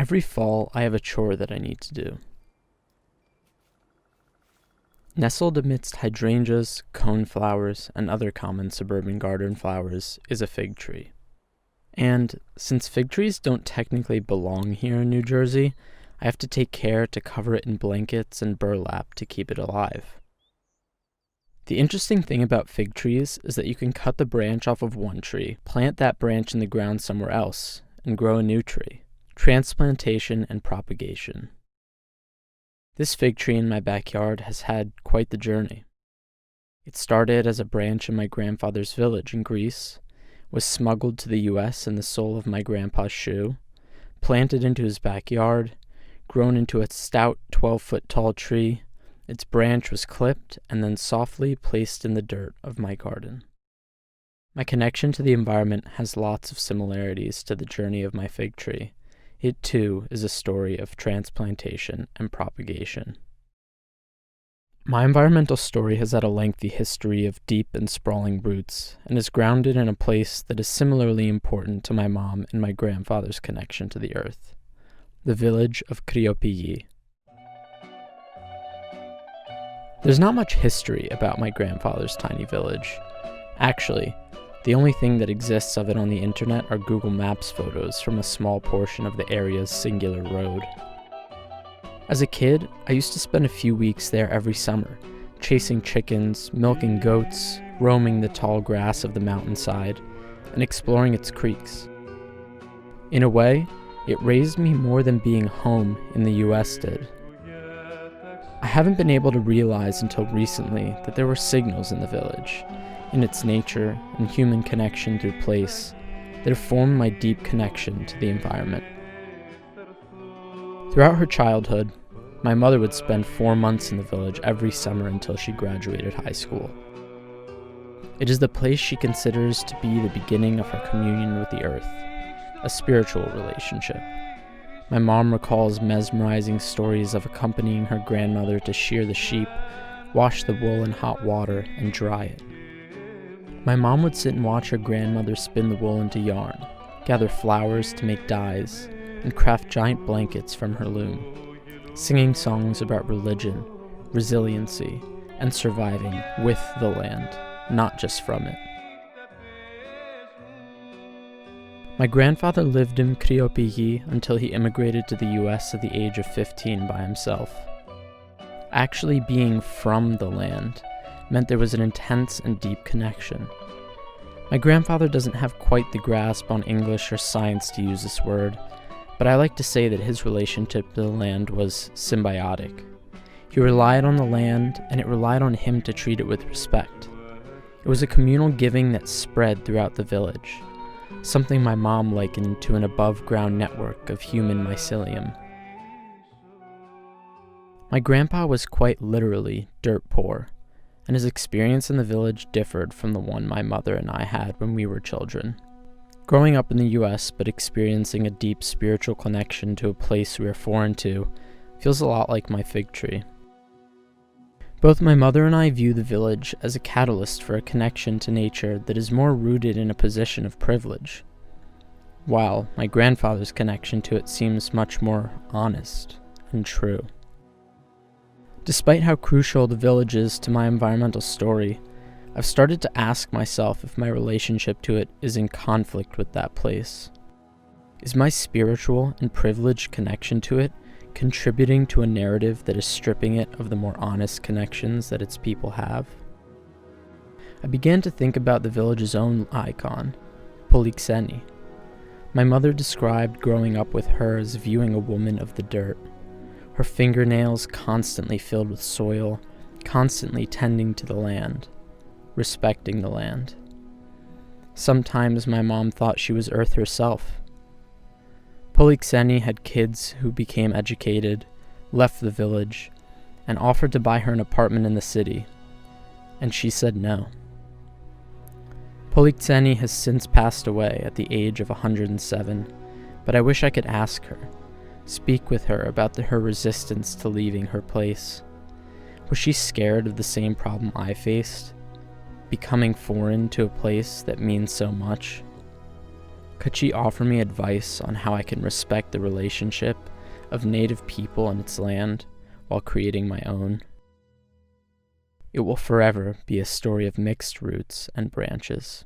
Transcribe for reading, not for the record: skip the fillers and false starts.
Every fall, I have a chore that I need to do. Nestled amidst hydrangeas, coneflowers, and other common suburban garden flowers is a fig tree. And since fig trees don't technically belong here in New Jersey, I have to take care to cover it in blankets and burlap to keep it alive. The interesting thing about fig trees is that you can cut the branch off of one tree, plant that branch in the ground somewhere else, and grow a new tree. Transplantation and propagation. This fig tree in my backyard has had quite the journey. It started as a branch in my grandfather's village in Greece, was smuggled to the US in the sole of my grandpa's shoe, planted into his backyard, grown into a stout 12-foot tall tree. Its branch was clipped and then softly placed in the dirt of my garden. My connection to the environment has lots of similarities to the journey of my fig tree. It too is a story of transplantation and propagation. My environmental story has had a lengthy history of deep and sprawling roots and is grounded in a place that is similarly important to my mom and my grandfather's connection to the earth, the village of Kriopigi. There's not much history about my grandfather's tiny village. Actually, the only thing that exists of it on the internet are Google Maps photos from a small portion of the area's singular road. As a kid, I used to spend a few weeks there every summer, chasing chickens, milking goats, roaming the tall grass of the mountainside, and exploring its creeks. In a way, it raised me more than being home in the US did. I haven't been able to realize until recently that there were signals in the village, in its nature and human connection through place, that have formed my deep connection to the environment. Throughout her childhood, my mother would spend 4 months in the village every summer until she graduated high school. It is the place she considers to be the beginning of her communion with the earth, a spiritual relationship. My mom recalls mesmerizing stories of accompanying her grandmother to shear the sheep, wash the wool in hot water, and dry it. My mom would sit and watch her grandmother spin the wool into yarn, gather flowers to make dyes, and craft giant blankets from her loom, singing songs about religion, resiliency, and surviving with the land, not just from it. My grandfather lived in Kriopigi until he immigrated to the US at the age of 15 by himself. Actually being from the land meant there was an intense and deep connection. My grandfather doesn't have quite the grasp on English or science to use this word, but I like to say that his relationship to the land was symbiotic. He relied on the land, and it relied on him to treat it with respect. It was a communal giving that spread throughout the village, something my mom likened to an above-ground network of human mycelium. My grandpa was quite literally dirt poor, and his experience in the village differed from the one my mother and I had when we were children. Growing up in the US but experiencing a deep spiritual connection to a place we are foreign to feels a lot like my fig tree. Both my mother and I view the village as a catalyst for a connection to nature that is more rooted in a position of privilege, while my grandfather's connection to it seems much more honest and true. Despite how crucial the village is to my environmental story, I've started to ask myself if my relationship to it is in conflict with that place. Is my spiritual and privileged connection to it contributing to a narrative that is stripping it of the more honest connections that its people have? I began to think about the village's own icon, Polixeni. My mother described growing up with her as viewing a woman of the dirt, her fingernails constantly filled with soil, constantly tending to the land, respecting the land. Sometimes my mom thought she was Earth herself. Polixeni had kids who became educated, left the village, and offered to buy her an apartment in the city, and she said no. Polixeni has since passed away at the age of 107, but I wish I could ask her, speak with her about her resistance to leaving her place. Was she scared of the same problem I faced? Becoming foreign to a place that means so much? Could she offer me advice on how I can respect the relationship of native people and its land while creating my own? It will forever be a story of mixed roots and branches.